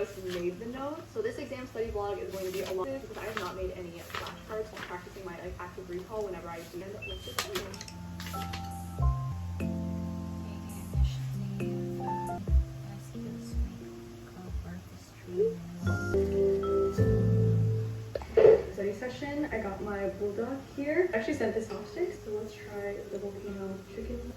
just made the notes. So this exam study vlog is going to be a lot because I have not made any flashcards. So I'm practicing my active recall whenever I do end up with this video. Study session. I got my bulldog here. I actually sent this off sticks, so let's try the volcano chicken.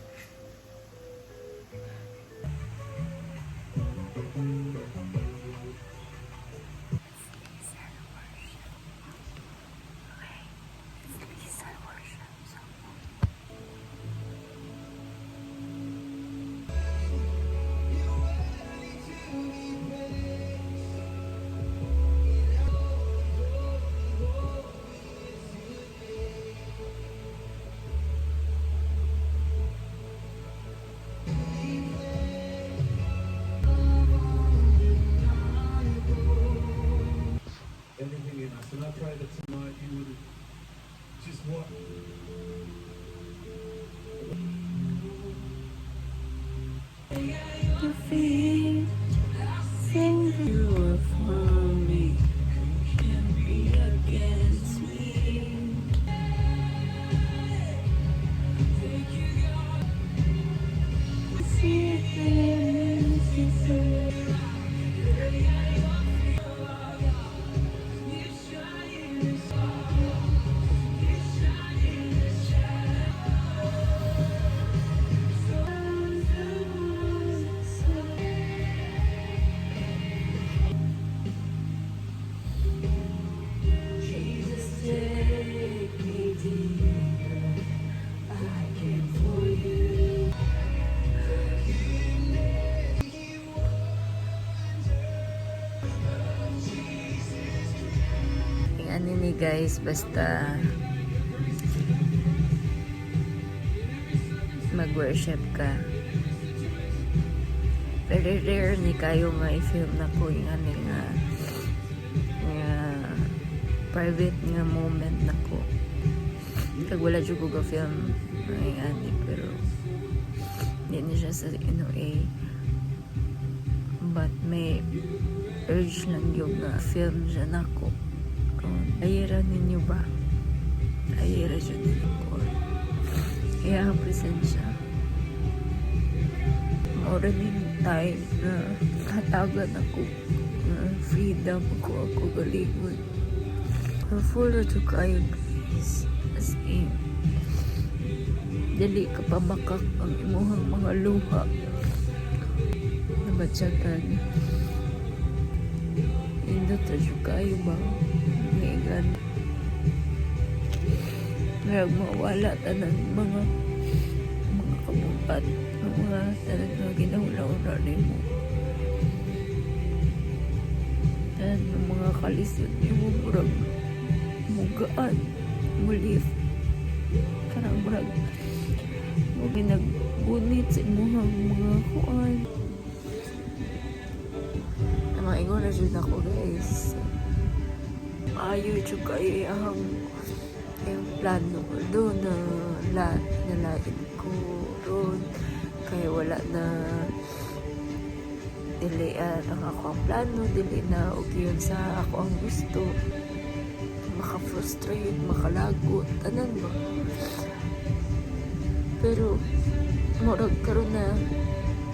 Everything in us, and I pray that tonight you would just what Your feet sing you are for me, can be against me. See the Jesus, take me deeper. I came for you. Ano ni guys, basta mag-worship ka. Very rare ni kayo nga i-film na ko yung ano nga private nga moment na ko. Kag wala dyan ko ga-film ay ani, pero hindi siya sa NOA. But may urge lang yung film dyan ako. Ayera ninyo ba? Ayera dyan ninyo ko. Kaya ang presensya. Mora din time na katagan ako. Freedom ako galingon. Full na to kayo guys. As in, dali ka pa makak ang imuhang mga luha. Nabatsyagan. Indot na to kayo ba? Megan. Merag mawala tanan mga kamupat. Mga tanan na ginahula-ula rin mo. Tanan ng mga kalisod niyo mo murag mugaan, mulif. Karang murag mo ginagbunit sa imuhang mga kuan. Maingon na dyan ako guys. Ayaw dyan kayo yung plano ko doon na nalain ko doon. Kaya wala na dili ang ako ang plano, dili na og yun sa ako ang gusto. Maka-frustrate, makalagot, tanan ba? Pero murag karon na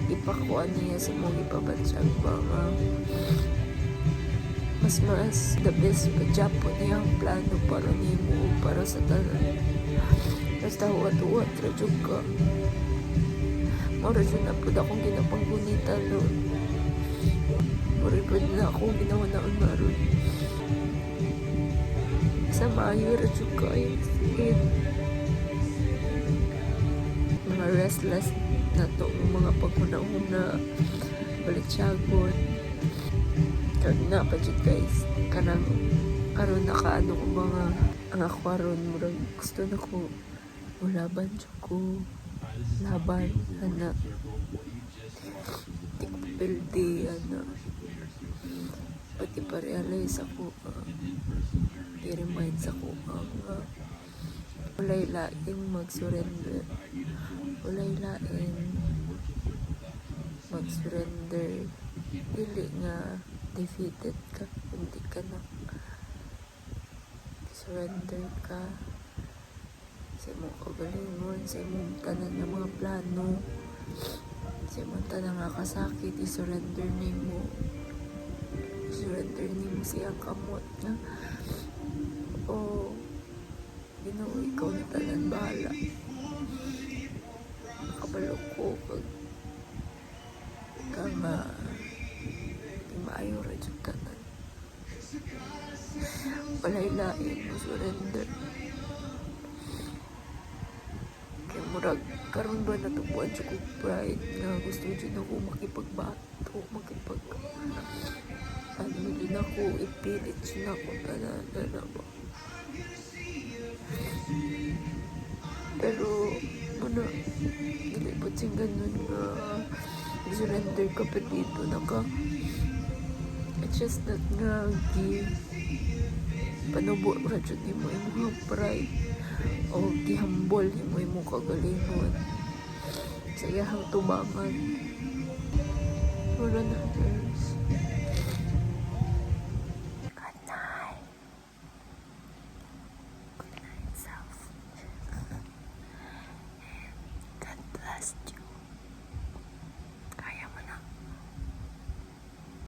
ipakuan niya sa mong ipabatsag ba nga mas the best pagjapo niya ang plano para niya mo para sa tanan. Basta huwat-huwat radyog ka. Mura dyan na po akong ginapangunitan doon. Mura po na akong ginawa na unmaron. Sa maayo radyog ka ay mga restless na to mga pagkunahuna balitsagon. Kag na pa dyan guys, karon na kaano ko mga ang akwaron murag gusto na ko ulaban dyan ko laban anak di ko pildi anak pati pa-realize ako i-remind ako walay laing mag-surrender, walay laing mag-surrender, dili nga defeated ka, hindi ka na surrender ka sa imong kagalingon, sa imong tanan nga mga plano, sa imong tanan nga kasakit, i-surrender nimo siyang kamot nga o Ginoo, ikaw na tanan bahala, kabalo ko kag nga di maayo ra jud tanan, palailain mo surrender. Kaya murag karon ba natubuan siya kong pride nga gusto dyan ako makipagbato, ano din ako, ipilit siya ako tanan ba. Pero muna dilipot siyang ganun nga surrender ka pa dito naka it's just that nga panubo ra jud nimo imong pride o gihambol nimo imong kagalingon sa iyahang tubangan. Wala na